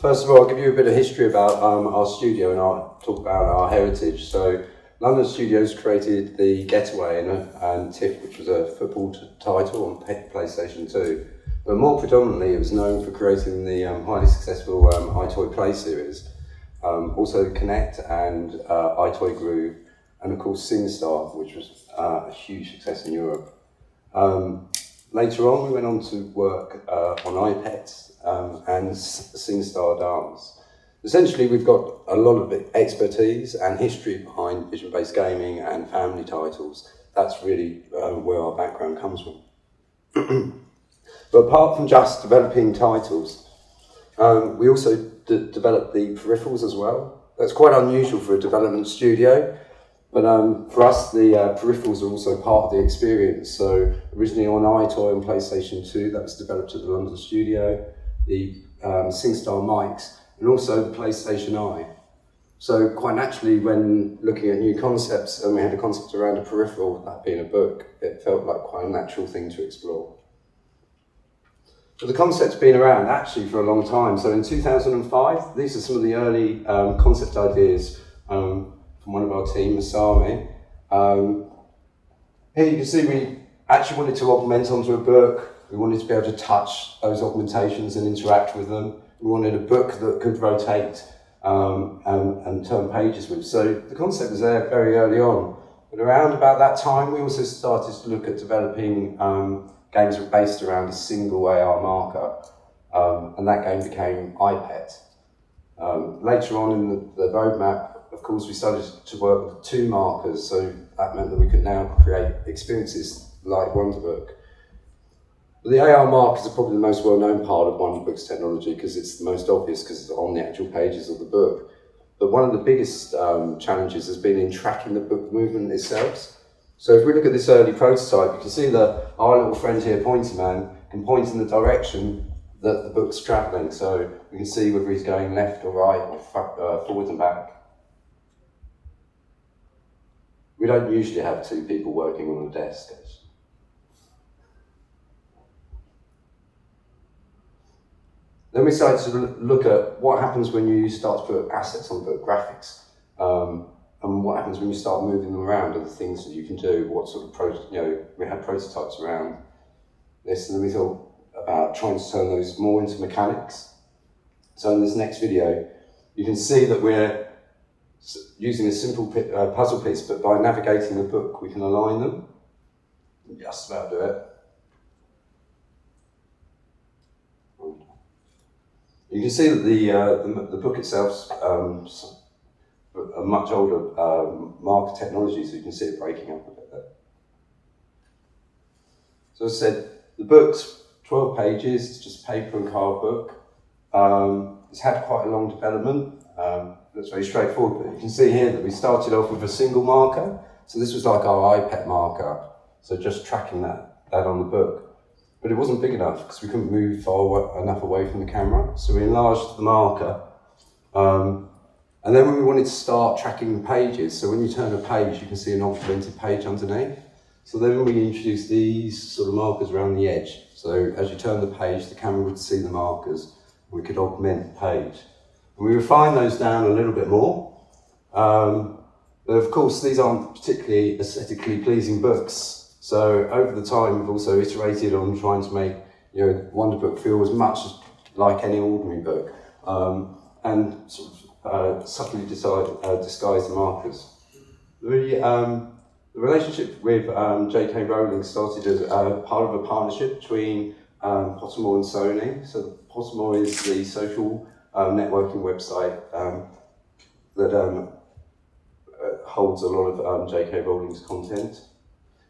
First of all, I'll give you a bit of history about our studio and I'll talk about our heritage. So, London Studios created the Getaway and TIFF, which was a football title on PlayStation 2. But more predominantly, it was known for creating the highly successful iToy Play series. Also Connect and iToy Groove, and of course SingStar, which was a huge success in Europe. Later on, we went on to work on iPads and SingStar Dance. Essentially, we've got a lot of expertise and history behind vision-based gaming and family titles. That's really where our background comes from. But apart from just developing titles, we also developed the peripherals as well. That's quite unusual for a development studio. But for us, the peripherals are also part of the experience. So originally on iToy and PlayStation 2, that was developed at the London Studio, the SingStar mics, and also the PlayStation Eye. So quite naturally, when looking at new concepts, and we had a concept around a peripheral, that being a book, it felt like quite a natural thing to explore. But the concept's been around actually for a long time. So in 2005, these are some of the early concept ideas from one of our team, Masami. Here you can see we actually wanted to augment onto a book. We wanted to be able to touch those augmentations and interact with them. We wanted a book that could rotate and turn pages with. So the concept was there very early on. But around about that time, we also started to look at developing games based around a single AR marker. And that game became iPad. Later on in the roadmap, of course, we started to work with 2 markers, so that meant that we could now create experiences like Wonderbook. But the AR markers are probably the most well-known part of Wonderbook's technology because it's the most obvious because it's on the actual pages of the book. But one of the biggest challenges has been in tracking the book movement itself. So if we look at this early prototype, you can see that our little friend here, Pointy Man, can point in the direction that the book's travelling. So we can see whether he's going left or right or forward and back. We don't usually have 2 people working on a desk. Then we started to look at what happens when you start to put assets on book graphics, and what happens when you start moving them around and the things that you can do. What sort of we had prototypes around this, and then we thought about trying to turn those more into mechanics. So in this next video, you can see that we're using a simple puzzle piece, but by navigating the book, we can align them. Just about do it. You can see that the book itself a much older marker technology, so you can see it breaking up a bit there. So as I said, the book's 12 pages, it's just paper and card book. It's had quite a long development. That's very straightforward, but you can see here that we started off with a single marker. So this was like our iPad marker, so just tracking that on the book. But it wasn't big enough because we couldn't move far enough away from the camera. So we enlarged the marker. And then when we wanted to start tracking pages, so when you turn a page, you can see an augmented page underneath. So then we introduced these sort of markers around the edge. So as you turn the page, the camera would see the markers. We could augment the page. And we refined those down a little bit more. But of course, these aren't particularly aesthetically pleasing books. So over the time, we've also iterated on trying to make Wonderbook feel as much like any ordinary book, and sort of subtly disguise the markers. The relationship with J.K. Rowling started as part of a partnership between Pottermore and Sony. So Pottermore is the social networking website that holds a lot of J.K. Rowling's content.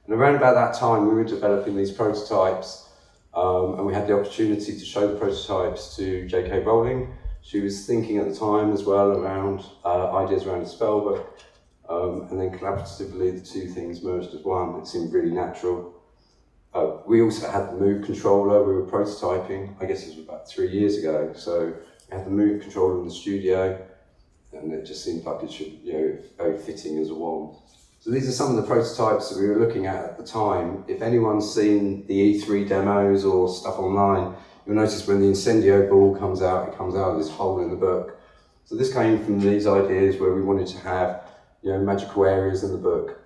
And around about that time, we were developing these prototypes, and we had the opportunity to show the prototypes to J.K. Rowling. She was thinking at the time as well around ideas around a spell book, and then collaboratively the 2 things merged as one. It seemed really natural. We also had the Move controller. We were prototyping, I guess it was about 3 years ago. So we had the Move controller in the studio, and it just seemed like it should, very fitting as a wand. So these are some of the prototypes that we were looking at the time. If anyone's seen the E3 demos or stuff online, You'll notice when the incendio ball comes out, it comes out of this hole in the book. So this came from these ideas where we wanted to have, magical areas in the book.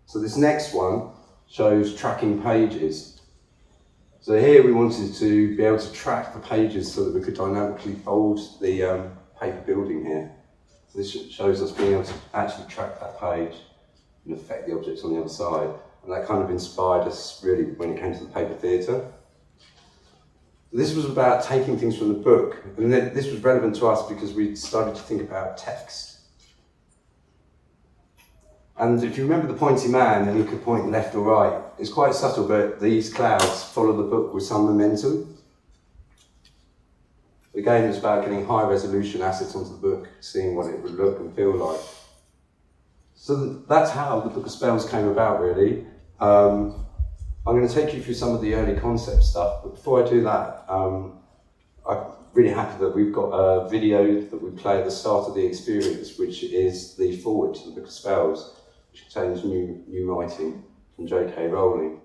So this next one shows tracking pages. So here we wanted to be able to track the pages so that we could dynamically fold the paper building here. So this shows us being able to actually track that page and affect the objects on the other side. And that kind of inspired us really when it came to the paper theatre. This was about taking things from the book, and this was relevant to us because we started to think about text. And if you remember the pointy man, and he could point left or right, it's quite subtle, but these clouds follow the book with some momentum. Again, it's about getting high resolution assets onto the book, seeing what it would look and feel like. So that's how the Book of Spells came about, really. I'm going to take you through some of the early concept stuff, but before I do that, I'm really happy that we've got a video that we play at the start of the experience, which is the foreword to the Book of Spells, which contains new writing from J.K. Rowling.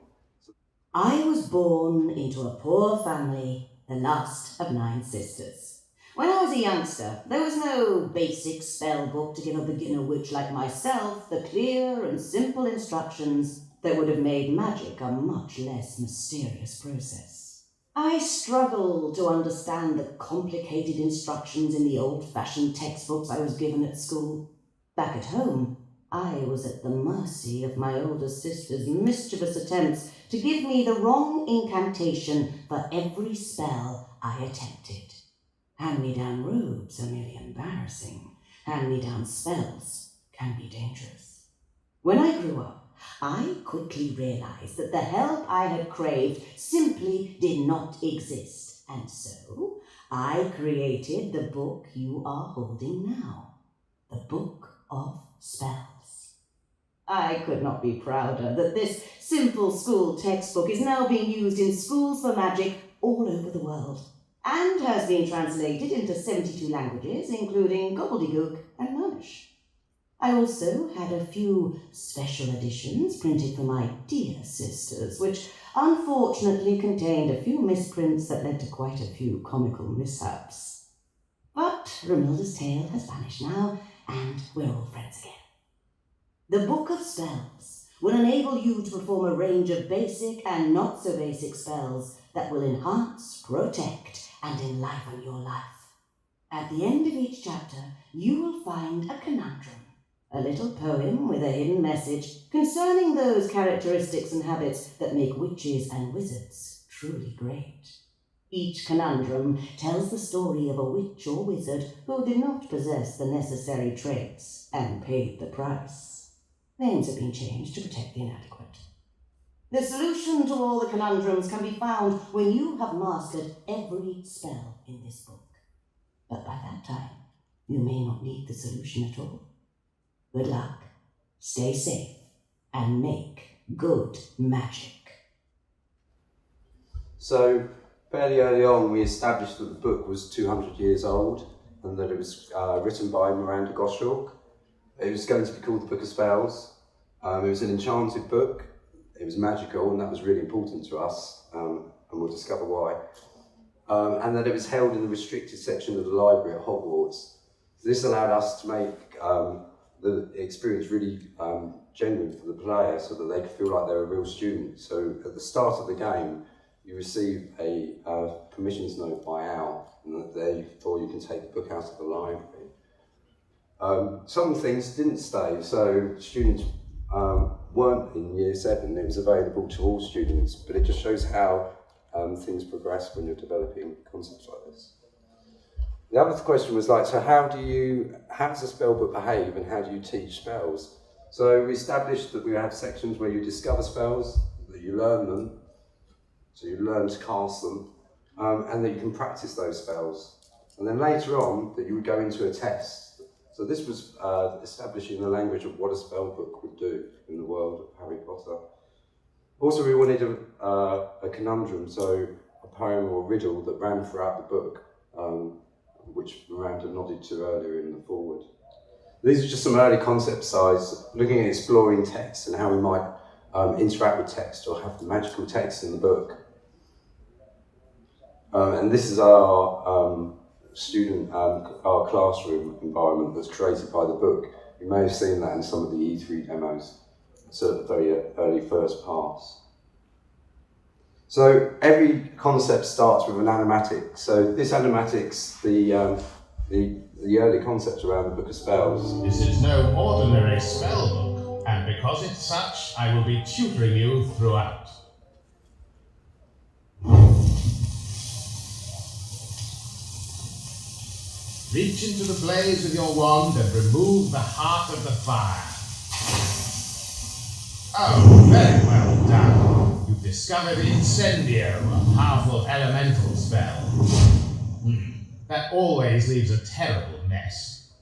I was born into a poor family, the last of 9 sisters. When I was a youngster, there was no basic spell book to give a beginner witch like myself the clear and simple instructions that would have made magic a much less mysterious process. I struggled to understand the complicated instructions in the old-fashioned textbooks I was given at school. Back at home, I was at the mercy of my older sister's mischievous attempts to give me the wrong incantation for every spell I attempted. Hand-me-down robes are merely embarrassing. Hand-me-down spells can be dangerous. When I grew up, I quickly realized that the help I had craved simply did not exist, and so I created the book you are holding now, the Book of Spells. I could not be prouder that this simple school textbook is now being used in schools for magic all over the world, and has been translated into 72 languages, including gobbledygook and Monish. I also had a few special editions printed for my dear sisters, which unfortunately contained a few misprints that led to quite a few comical mishaps. But Romilda's tale has vanished now, and we're all friends again. The Book of Spells will enable you to perform a range of basic and not so basic spells that will enhance, protect, and enliven your life. At the end of each chapter, you will find a conundrum, a little poem with a hidden message concerning those characteristics and habits that make witches and wizards truly great. Each conundrum tells the story of a witch or wizard who did not possess the necessary traits and paid the price. Names have been changed to protect the inadequate. The solution to all the conundrums can be found when you have mastered every spell in this book. But by that time, you may not need the solution at all. Good luck, stay safe, and make good magic. So, fairly early on, we established that the book was 200 years old and that it was written by Miranda Gottschalk. It was going to be called the Book of Spells. It was an enchanted book. It was magical, and that was really important to us, and we'll discover why. And that it was held in the restricted section of the library at Hogwarts. So this allowed us to make the experience really genuine for the player, so that they could feel like they're a real student. So at the start of the game, you receive a permissions note by Al, and therefore you can take the book out of the library. Some things didn't stay, so students weren't in year 7. It was available to all students, but it just shows how things progress when you're developing concepts like this. The other question was so how does a spell book behave, and how do you teach spells? So we established that we have sections where you discover spells, that you learn them, so you learn to cast them, and that you can practice those spells. And then later on, that you would go into a test. So this was establishing the language of what a spell book would do in the world of Harry Potter. Also, we wanted a conundrum, so a poem or riddle that ran throughout the book, which Miranda nodded to earlier in the foreword. These are just some early concept size, looking at exploring text and how we might interact with text or have the magical text in the book. And this is our our classroom environment that's created by the book. You may have seen that in some of the E3 demos. It's at the very early first pass. So every concept starts with an animatic. So this animatic's the early concept around the Book of Spells. This is no ordinary spell book, and because it's such, I will be tutoring you throughout. Reach into the blaze with your wand and remove the heart of the fire. Oh, very well done. You've discovered Incendio, a powerful elemental spell. That always leaves a terrible mess.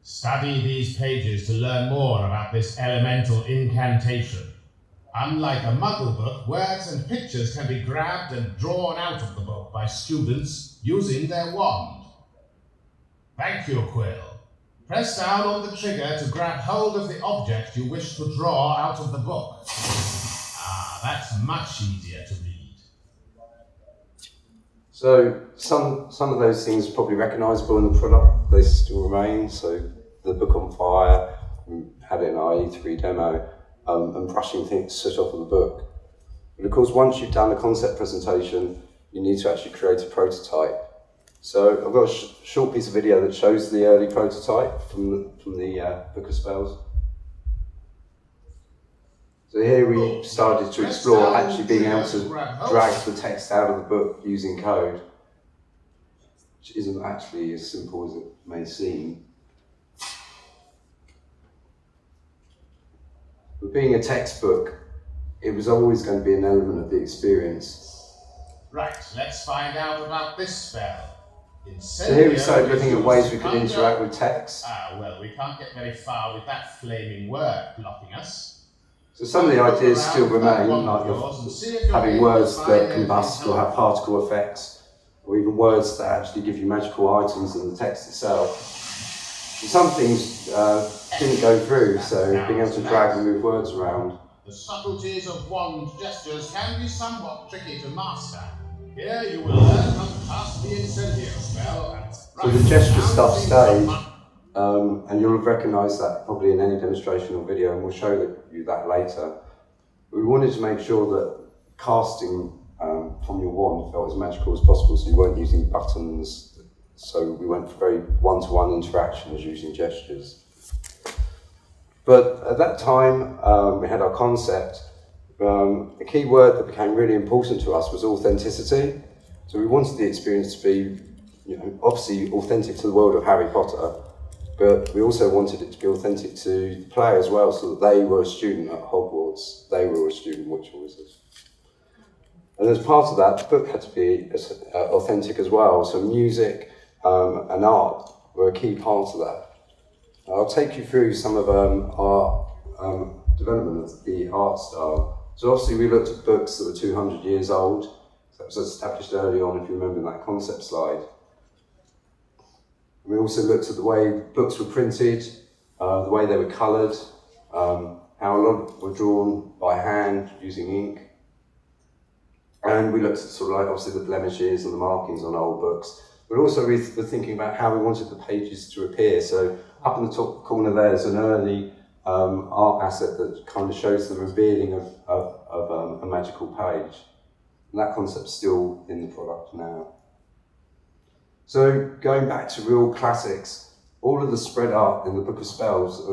Study these pages to learn more about this elemental incantation. Unlike a Muggle book, words and pictures can be grabbed and drawn out of the book by students using their wand. Thank you, Quill. Press down on the trigger to grab hold of the object you wish to draw out of the book. Ah, that's much easier to read. So some of those things are probably recognisable in the product. They still remain. So the Book on Fire, we had it in our E3 demo, and brushing things straight off of the book. But of course, once you've done a concept presentation, you need to actually create a prototype. So I've got a short piece of video that shows the early prototype from the Book of Spells. So here we started to explore actually being able to drag the text out of the book using code, which isn't actually as simple as it may seem. But being a textbook, it was always going to be an element of the experience. Right, let's find out about this spell. So here we started looking at ways we could interact with text. Well, we can't get very far with that flaming word blocking us. So some of the ideas still remain, like having words that combust or have particle effects, or even words that actually give you magical items in the text itself. And some things didn't go through, so being able to drag and move words around. The subtleties of wand gestures can be somewhat tricky to master. Here you will learn how to cast the Incendio spell and... So the gesture stuff stayed, and you'll have recognised that probably in any demonstration or video, and we'll show you that later. We wanted to make sure that casting from your wand felt as magical as possible, so you weren't using buttons. So we went for very one-to-one interactions using gestures. But at that time, we had our concept. A key word that became really important to us was authenticity. So we wanted the experience to be, obviously authentic to the world of Harry Potter, but we also wanted it to be authentic to the player as well, so that they were a student at Hogwarts. They were a student watching wizards. And as part of that, the book had to be authentic as well. So music and art were a key part of that. I'll take you through some of our development of the art style. So obviously we looked at books that were 200 years old. So that was established early on, if you remember that concept slide. We also looked at the way books were printed, the way they were coloured, how a lot were drawn by hand using ink. And we looked at sort of like obviously the blemishes and the markings on old books. But also we were thinking about how we wanted the pages to appear. So up in the top corner there's an early art asset that kind of shows the revealing of a magical page. And that concept's still in the product now. So going back to real classics, all of the spread art in the Book of Spells,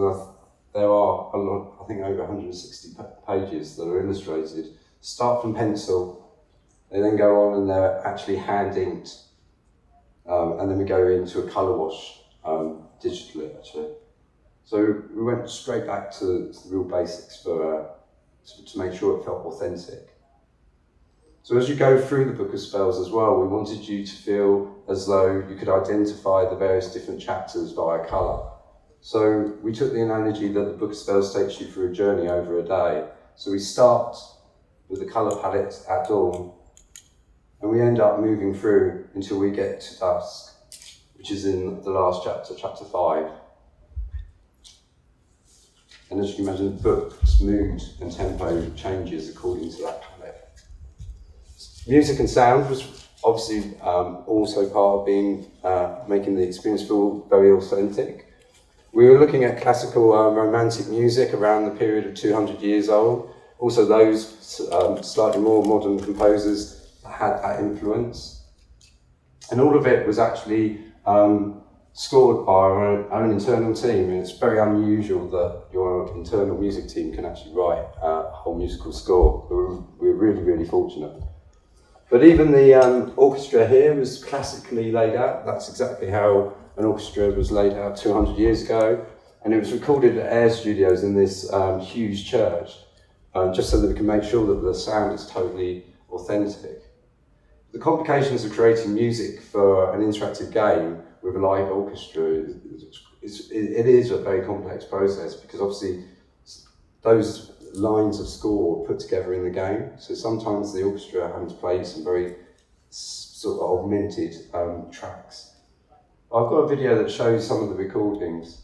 there are a lot, I think over 160 pages that are illustrated, start from pencil, they then go on and they're actually hand inked, and then we go into a colour wash digitally actually. So we went straight back to the real basics to make sure it felt authentic. So as you go through the Book of Spells as well, we wanted you to feel as though you could identify the various different chapters via colour. So we took the analogy that the Book of Spells takes you through a journey over a day. So we start with the colour palette at dawn, and we end up moving through until we get to dusk, which is in the last chapter, chapter 5. And as you can imagine, the book's mood and tempo changes according to that palette. Music and sound was obviously also part of being making the experience feel very authentic. We were looking at classical romantic music around the period of 200 years old. Also those slightly more modern composers had that influence. And all of it was actually scored by our own internal team, and it's very unusual that your internal music team can actually write a whole musical score. We're really, really fortunate. But even the orchestra here was classically laid out. That's exactly how an orchestra was laid out 200 years ago, and it was recorded at Air Studios in this huge church, just so that we can make sure that the sound is totally authentic. The complications of creating music for an interactive game with a live orchestra, it is a very complex process, because obviously those lines of score are put together in the game. So sometimes the orchestra are having to play some very sort of augmented tracks. I've got a video that shows some of the recordings.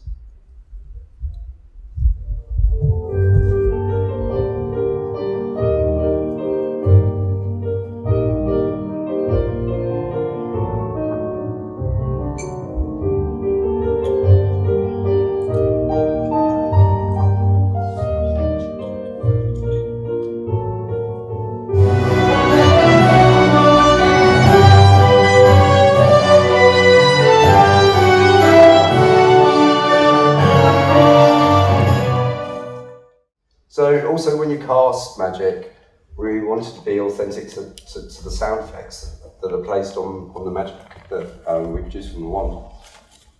So also when you cast magic, we wanted to be authentic to the sound effects that are placed on the magic that we produce from the wand.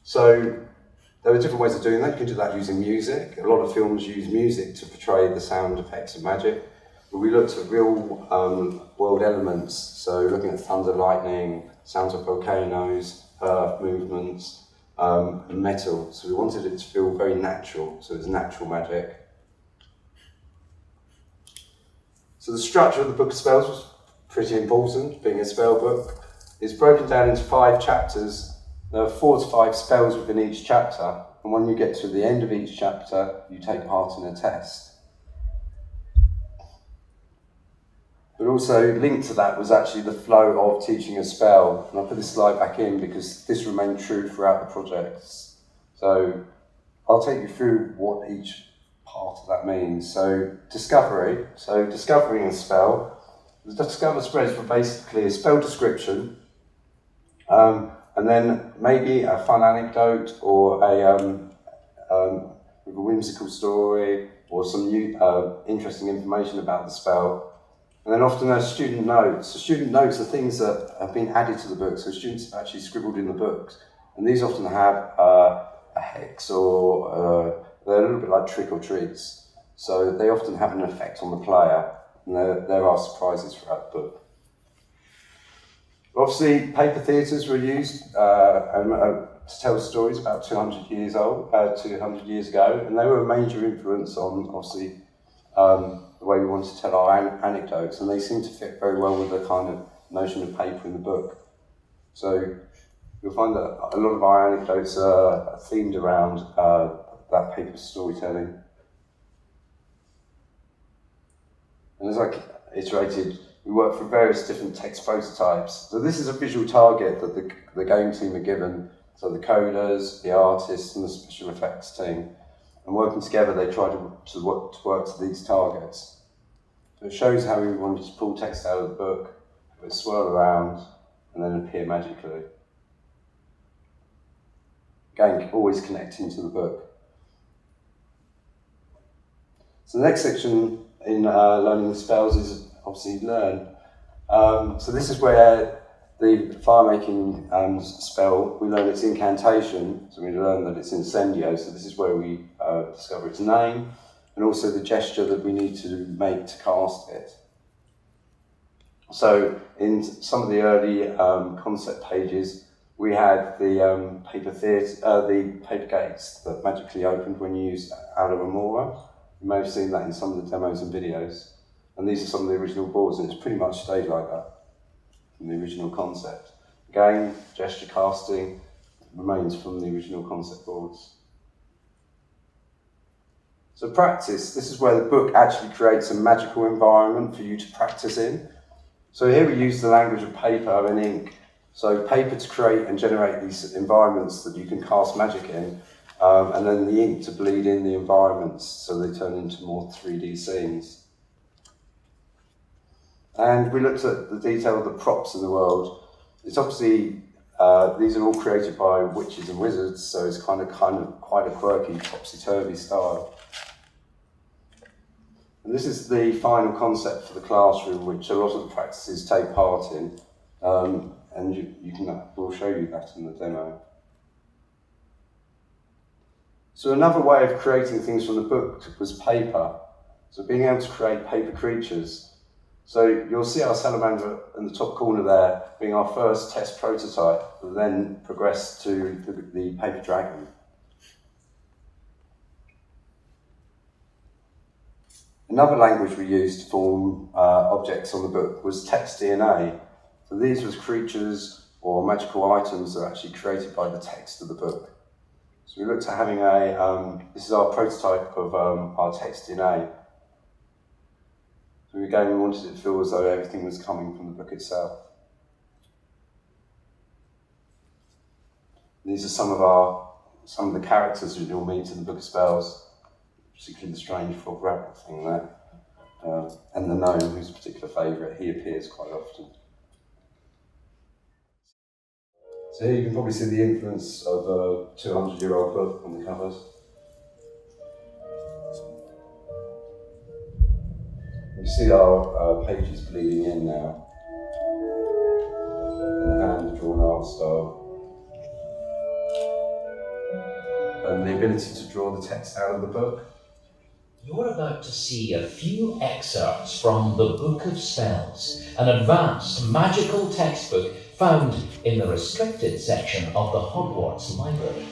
So there were different ways of doing that. You can do that using music. A lot of films use music to portray the sound effects of magic. But we looked at real world elements, so looking at thunder, lightning, sounds of volcanoes, earth movements, and metal. So we wanted it to feel very natural, so it's natural magic. So the structure of the Book of Spells was pretty important, being a spell book. It's broken down into 5 chapters. There are 4 to 5 spells within each chapter, and when you get to the end of each chapter, you take part in a test. But also linked to that was actually the flow of teaching a spell. And I'll put this slide back in because this remained true throughout the projects. So I'll take you through what each part of that means. So discovery. So discovering a spell. The discover spreads were basically a spell description, and then maybe a fun anecdote or a whimsical story or some new interesting information about the spell. And then often there's student notes. So student notes are things that have been added to the book. So students have actually scribbled in the books. And these often have a hex or they're a little bit like trick or treats. So they often have an effect on the player. And there are surprises throughout the book. Obviously, paper theatres were used to tell stories about 200 years ago. And they were a major influence on, obviously, the way we wanted to tell our anecdotes, and they seem to fit very well with the kind of notion of paper in the book. So you'll find that a lot of our anecdotes are themed around that paper storytelling. And as I iterated, we worked for various different text prototypes. So this is a visual target that the game team are given, so the coders, the artists, and the special effects team. And working together, they try to work to these targets. So it shows how we wanted to pull text out of the book, have it swirl around, and then appear magically. Again, always connecting to the book. So the next section in learning the spells is obviously learn. So this is where the fire-making spell, we learn its incantation, so we learn that it's incendio, so this is where we discover its name, and also the gesture that we need to make to cast it. So in some of the early concept pages, we had the paper gates that magically opened when you used Aula Remora. You may have seen that in some of the demos and videos. And these are some of the original boards, and it's pretty much stayed like that from the original concept. Again, gesture casting remains from the original concept boards. So practice, this is where the book actually creates a magical environment for you to practice in. So here we use the language of paper and ink. So paper to create and generate these environments that you can cast magic in, and then the ink to bleed in the environments so they turn into more 3D scenes. And we looked at the detail of the props in the world. It's obviously, these are all created by witches and wizards, so it's kind of quite a quirky, topsy-turvy style. And this is the final concept for the classroom, which a lot of the practices take part in. And we'll show you that in the demo. So another way of creating things from the book was paper. So being able to create paper creatures. So you'll see our salamander in the top corner there being our first test prototype, and then progressed to the paper dragon. Another language we used to form objects on the book was text DNA. So these was creatures or magical items that are actually created by the text of the book. So we looked at having this is our prototype of our text DNA. So again, we wanted it to feel as though everything was coming from the book itself. These are some of the characters that you'll meet in the Book of Spells, particularly the strange frog rabbit thing there, and the gnome, who's a particular favourite. He appears quite often. So here you can probably see the influence of a 200-year-old book on the covers. You see our pages bleeding in now, and the hand-drawn art style. And the ability to draw the text out of the book. You're about to see a few excerpts from the Book of Spells, an advanced magical textbook found in the restricted section of the Hogwarts Library.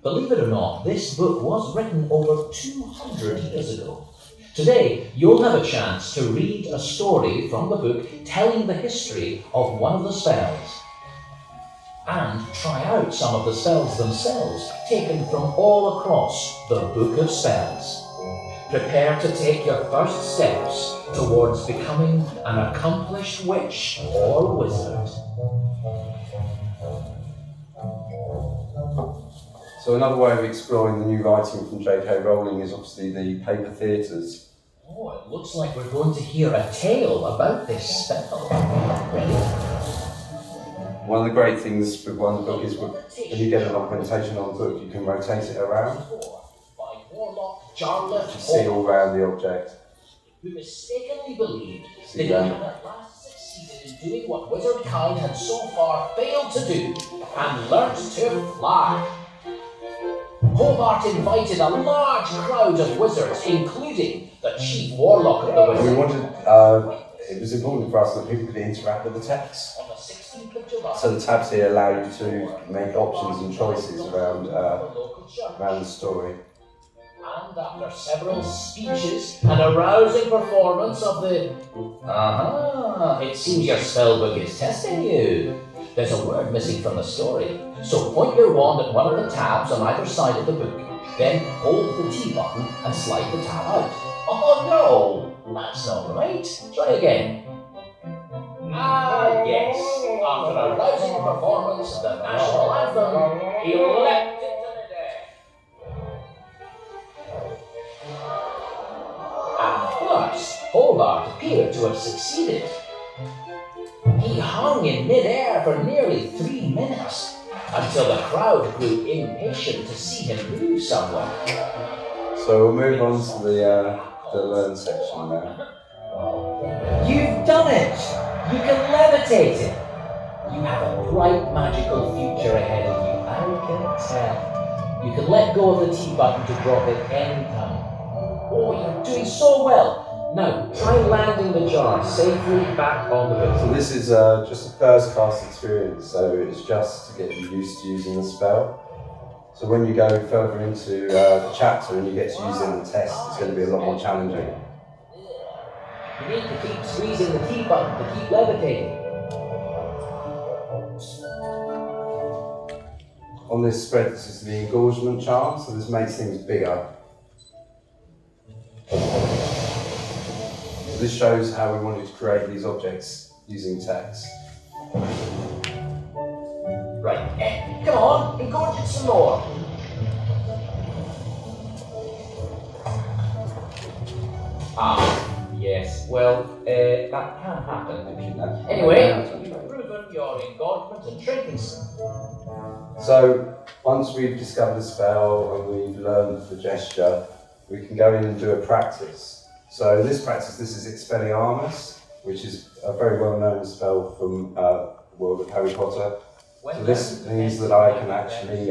Believe it or not, this book was written over 200 years ago. Today, you'll have a chance to read a story from the book telling the history of one of the spells, and try out some of the spells themselves, taken from all across the Book of Spells. Prepare to take your first steps towards becoming an accomplished witch or wizard. So another way of exploring the new writing from J.K. Rowling is obviously the paper theatres. Oh, it looks like we're going to hear a tale about this spell. One of the great things with Wonderbook is when you get an augmentation on the book, you can rotate it around. You see all around the object. Who mistakenly believed that he had at last succeeded in doing what wizard kind had so far failed to do, and learnt to fly. Hobart invited a large crowd of wizards, including the chief warlock of the And we wizards. wanted, it was important for us that people could interact with the text. On the 16th of July, So the tabs here allow you to make options and choices around the story. and after several speeches and a rousing performance of the... it seems your spellbook is testing you. There's a word missing from the story, so point your wand at one of the tabs on either side of the book, then hold the T button and slide the tab out. Oh no, that's not right. Try again. Ah yes, after a rousing performance of the national anthem, he leapt into the day. At first, Hobart appeared to have succeeded. He hung in mid-air for nearly 3 minutes, until the crowd grew impatient to see him move somewhere. So we'll move on to the learn section now. You've done it! You can levitate it! You have a bright magical future ahead of you, I can tell. You can let go of the T button to drop it any time. Oh, you're doing so well! Now, try landing the jar safely back on the book. So this is just a first cast experience, so it's just to get you used to using the spell. So when you go further into the chapter and you get to use it in the test, it's going to be a lot more challenging. You need to keep squeezing the T button to keep levitating. On this spread, this is the engorgement charm, so this makes things bigger. this shows how we wanted to create these objects using text. Right, come on, engorge it some more. Yes, well, that can happen. Anyway, you've proven your engorgement and shrinking. So, once we've discovered the spell and we've learned the gesture, we can go in and do a practice. So in this practice, this is Expelliarmus, which is a very well-known spell from the world of Harry Potter. So this means that I can actually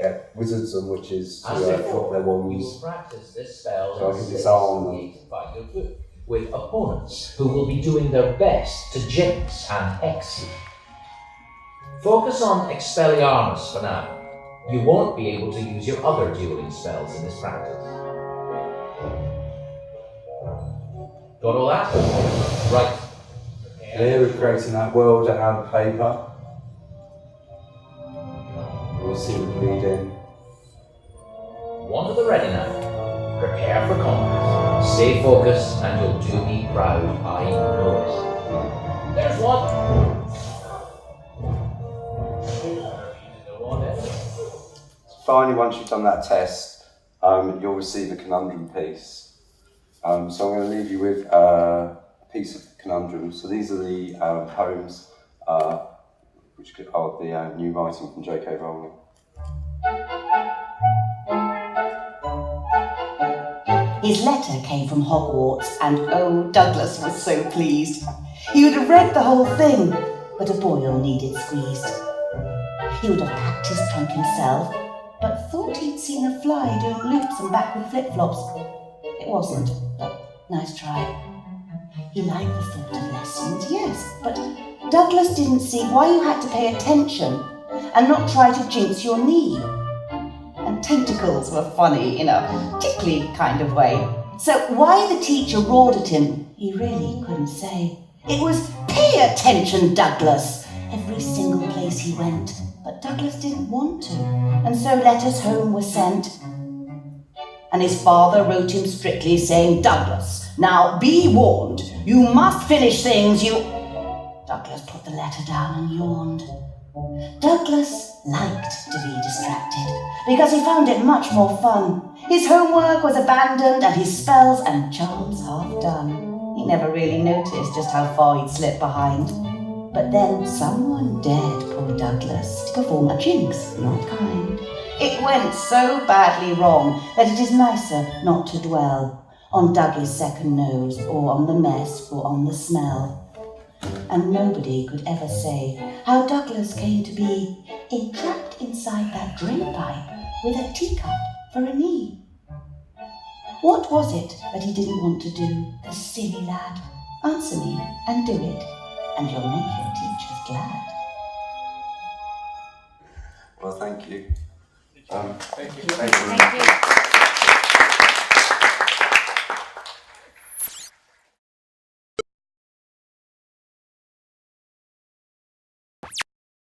get wizards and witches to drop their wands. Practice this spell So I can disarm them. by your book with opponents who will be doing their best to jinx and hex you. Focus on Expelliarmus for now. You won't be able to use your other dueling spells in this practice. Got all that? Right. Here we're creating that world out of paper. We'll see the bleeding. One to the ready now. Prepare for combat. Stay focused and you'll do me proud. I know it. There's one. Finally, once you've done that test, you'll receive a conundrum piece. So I'm going to leave you with a piece of conundrum. So these are the poems which are the new writing from J.K. Rowling. His letter came from Hogwarts, and oh, Douglas was so pleased. He would have read the whole thing, but a boil needed squeezed. He would have packed his trunk himself, but thought he'd seen a fly doing loops and backward flip-flops. It wasn't, but nice try. He liked the thought of lessons, yes, but Douglas didn't see why you had to pay attention and not try to jinx your knee. And tentacles were funny in a tickly kind of way. So why the teacher roared at him, he really couldn't say. It was, "Pay attention, Douglas," every single place he went. But Douglas didn't want to, and so letters home were sent. And his father wrote him strictly saying, "Douglas, now be warned, you must finish things you..." Douglas put the letter down and yawned. Douglas liked to be distracted because he found it much more fun. His homework was abandoned and his spells and charms half done. He never really noticed just how far he'd slipped behind. But then someone dared poor Douglas to perform a jinx not kind. It went so badly wrong that it is nicer not to dwell on Dougie's second nose, or on the mess, or on the smell. And nobody could ever say how Douglas came to be entrapped inside that drain pipe with a teacup for a knee. What was it that he didn't want to do, the silly lad? Answer me and do it, and you'll make your teachers glad. Well, thank you. Thank you. Thank you.